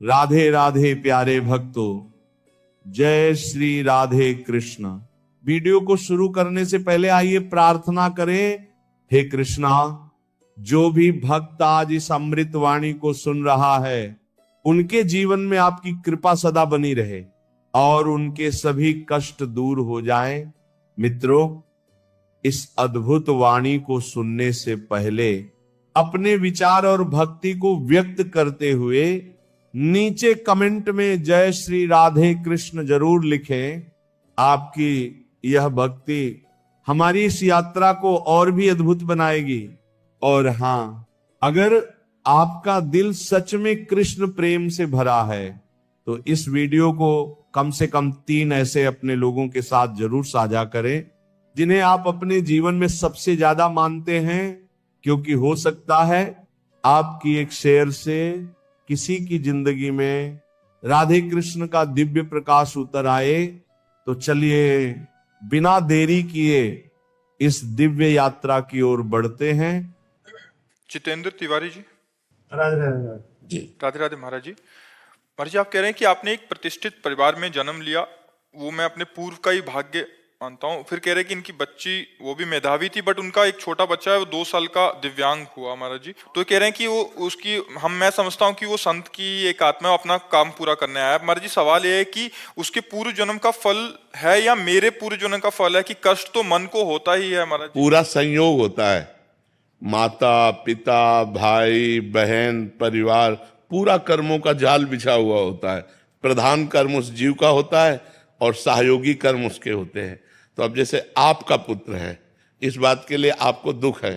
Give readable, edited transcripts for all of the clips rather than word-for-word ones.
राधे राधे प्यारे भक्तों, जय श्री राधे कृष्ण। वीडियो को शुरू करने से पहले आइए प्रार्थना करें। हे कृष्णा, जो भी भक्त आज इस अमृत वाणी को सुन रहा है, उनके जीवन में आपकी कृपा सदा बनी रहे और उनके सभी कष्ट दूर हो जाएं। मित्रों, इस अद्भुत वाणी को सुनने से पहले अपने विचार और भक्ति को व्यक्त करते हुए नीचे कमेंट में जय श्री राधे कृष्ण जरूर लिखें। आपकी यह भक्ति हमारी इस यात्रा को और भी अद्भुत बनाएगी। और हाँ, अगर आपका दिल सच में कृष्ण प्रेम से भरा है तो इस वीडियो को कम से कम 3 ऐसे अपने लोगों के साथ जरूर साझा करें जिन्हें आप अपने जीवन में सबसे ज्यादा मानते हैं, क्योंकि हो सकता है आपकी एक शेयर से किसी की जिंदगी में राधे कृष्ण का दिव्य प्रकाश उतर आए। तो चलिए बिना देरी किए इस दिव्य यात्रा की ओर बढ़ते हैं। जितेंद्र तिवारी जी। राधे राधे जी। राधे राधे महाराज जी। महाराज जी, आप कह रहे हैं कि आपने एक प्रतिष्ठित परिवार में जन्म लिया, वो मैं अपने पूर्व का ही भाग्य मानता हूँ। फिर कह रहे हैं कि इनकी बच्ची वो भी मेधावी थी, बट उनका एक छोटा बच्चा है वो 2 साल का दिव्यांग हुआ महाराज जी। तो कह रहे हैं कि वो उसकी मैं समझता हूँ कि वो संत की एक आत्मा अपना काम पूरा करने आया। महाराज जी, सवाल ये है कि उसके पूर्व जन्म का फल है या मेरे पूर्व जन्म का फल है? कि कष्ट तो मन को होता ही है महाराज जी। पूरा संयोग होता है, माता पिता भाई बहन परिवार, पूरा कर्मों का जाल बिछा हुआ होता है। प्रधान कर्म उस जीव का होता है और सहयोगी कर्म उसके होते हैं। तो अब जैसे आपका पुत्र है, इस बात के लिए आपको दुख है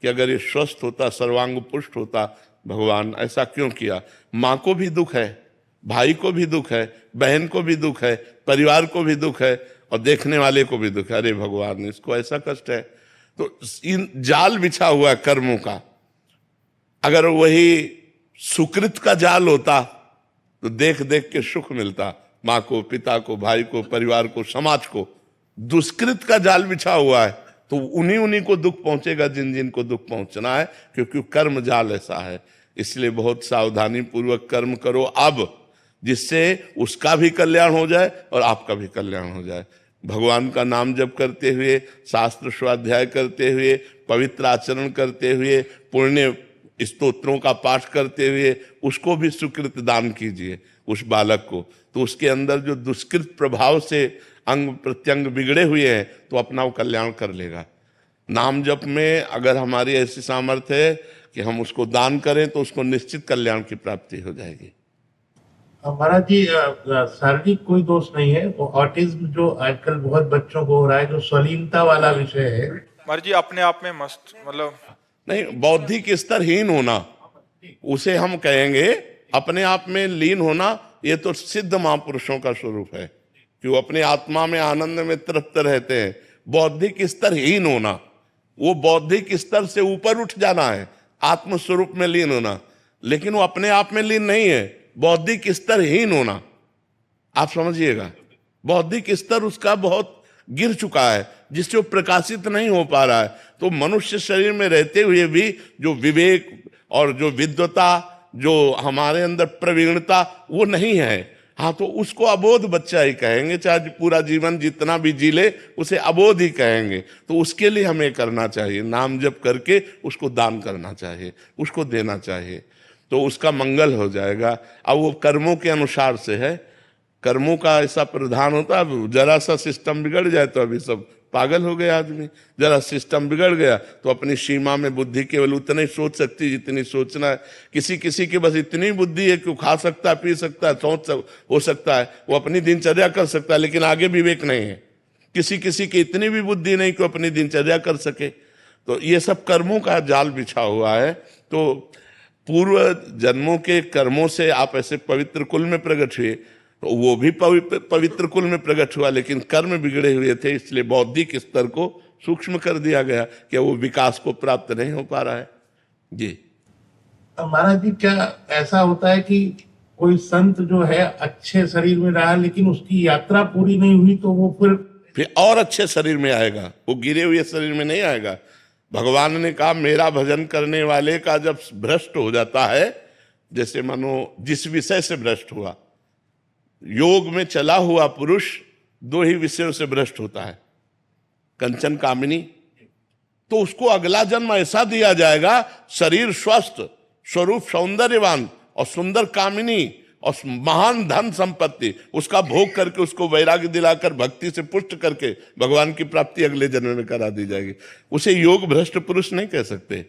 कि अगर ये स्वस्थ होता, सर्वांग पुष्ट होता, भगवान ऐसा क्यों किया। माँ को भी दुख है, भाई को भी दुख है, बहन को भी दुख है, परिवार को भी दुख है और देखने वाले को भी दुख है। अरे भगवान, इसको ऐसा कष्ट है। तो इन जाल बिछा हुआ है कर्मों का। अगर वही सुकृत का जाल होता तो देख देख के सुख मिलता, माँ को, पिता को, भाई को, परिवार को, समाज को। दुष्कृत का जाल बिछा हुआ है तो उन्हीं को दुख पहुंचेगा जिन जिन को दुख पहुंचना है, क्योंकि कर्म जाल ऐसा है। इसलिए बहुत सावधानी पूर्वक कर्म करो अब, जिससे उसका भी कल्याण हो जाए और आपका भी कल्याण हो जाए। भगवान का नाम जप करते हुए, शास्त्र स्वाध्याय करते हुए, पवित्र आचरण करते हुए, पुण्य स्तोत्रों का पाठ करते हुए उसको भी सुकृत दान कीजिए उस बालक को। तो उसके अंदर जो दुष्कृत प्रभाव से अंग प्रत्यंग बिगड़े हुए हैं तो अपना वो कल्याण कर लेगा। नाम जप में अगर हमारी ऐसी सामर्थ्य है कि हम उसको दान करें तो उसको निश्चित कल्याण की प्राप्ति हो जाएगी। महाराज जी, शारीरिक कोई दोष नहीं है, वो ऑटिज्म जो आजकल बहुत बच्चों को हो रहा है, जो स्वलीनता वाला विषय है। महाराज जी, अपने आप में मस्त, मतलब नहीं, बौद्धिक स्तर हीन होना उसे हम कहेंगे। अपने आप में लीन होना ये तो सिद्ध महापुरुषों का स्वरूप है कि वो अपने आत्मा में आनंद में तृप्त रहते हैं। बौद्धिक स्तर हीन होना, वो बौद्धिक स्तर से ऊपर उठ जाना है, आत्म स्वरूप में लीन होना। लेकिन वो अपने आप में लीन नहीं है, बौद्धिक स्तर हीन होना। आप समझिएगा, बौद्धिक स्तर उसका बहुत गिर चुका है, जिससे वो प्रकाशित नहीं हो पा रहा है। तो मनुष्य शरीर में रहते हुए भी जो विवेक और जो विद्वता, जो हमारे अंदर प्रवीणता, वो नहीं है। हाँ, तो उसको अबोध बच्चा ही कहेंगे, चाहे पूरा जीवन जितना भी जी ले उसे अबोध ही कहेंगे। तो उसके लिए हमें करना चाहिए, नाम जप करके उसको दान करना चाहिए, उसको देना चाहिए, तो उसका मंगल हो जाएगा। अब वो कर्मों के अनुसार से है, कर्मों का ऐसा प्रधान होता है। जरा सा सिस्टम बिगड़ जाए तो अभी सब पागल हो गए आदमी। जरा सिस्टम बिगड़ गया तो अपनी सीमा में बुद्धि केवल उतना ही सोच सकती जितनी सोचना है। किसी किसी की बस इतनी बुद्धि है कि वो खा सकता है, पी सकता है, हो सकता है, वो अपनी दिनचर्या कर सकता है, लेकिन आगे विवेक नहीं है। किसी किसी की इतनी भी बुद्धि नहीं कि अपनी दिनचर्या कर सके। तो ये सब कर्मों का जाल बिछा हुआ है। तो पूर्व जन्मों के कर्मों से आप ऐसे पवित्र कुल में प्रकट हुए, तो वो भी पवित्र कुल में प्रकट हुआ, लेकिन कर्म बिगड़े हुए थे, इसलिए बौद्धिक स्तर को सूक्ष्म कर दिया गया कि वो विकास को प्राप्त नहीं हो पा रहा है। जी महाराज जी, क्या ऐसा होता है कि कोई संत जो है अच्छे शरीर में रहा लेकिन उसकी यात्रा पूरी नहीं हुई तो वो फिर और अच्छे शरीर में आएगा, वो गिरे हुए शरीर में नहीं आएगा। भगवान ने कहा मेरा भजन करने वाले का जब भ्रष्ट हो जाता है जैसे मानो जिस विषय से भ्रष्ट हुआ, योग में चला हुआ पुरुष 2 ही विषयों से भ्रष्ट होता है, कंचन कामिनी, तो उसको अगला जन्म ऐसा दिया जाएगा, शरीर स्वस्थ, स्वरूप सौंदर्यवान और सुंदर कामिनी और महान धन संपत्ति, उसका भोग करके उसको वैराग्य दिलाकर भक्ति से पुष्ट करके भगवान की प्राप्ति अगले जन्म में करा दी जाएगी। उसे योग भ्रष्ट पुरुष नहीं कह सकते।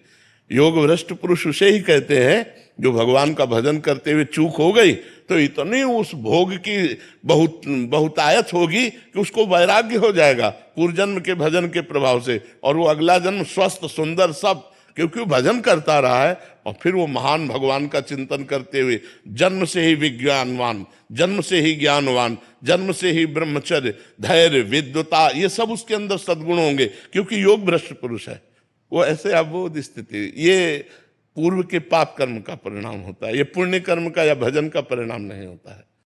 योग भ्रष्ट पुरुष उसे ही कहते हैं जो भगवान का भजन करते हुए चूक हो गई तो इतनी उस भोग की बहुतायत होगी कि उसको वैराग्य हो जाएगा पूर्वजन्म के भजन के प्रभाव से, और वो अगला जन्म स्वस्थ सुंदर सब, क्योंकि वो भजन करता रहा है और फिर वो महान भगवान का चिंतन करते हुए जन्म से ही विज्ञानवान, जन्म से ही ज्ञानवान, जन्म से ही ब्रह्मचर्य, धैर्य, विद्वता, ये सब उसके अंदर सद्गुण होंगे, क्योंकि योग भ्रष्ट पुरुष है वो। ऐसे अबोध स्थिति, ये पूर्व के पाप कर्म का परिणाम होता है, ये पुण्य कर्म का या भजन का परिणाम नहीं होता है।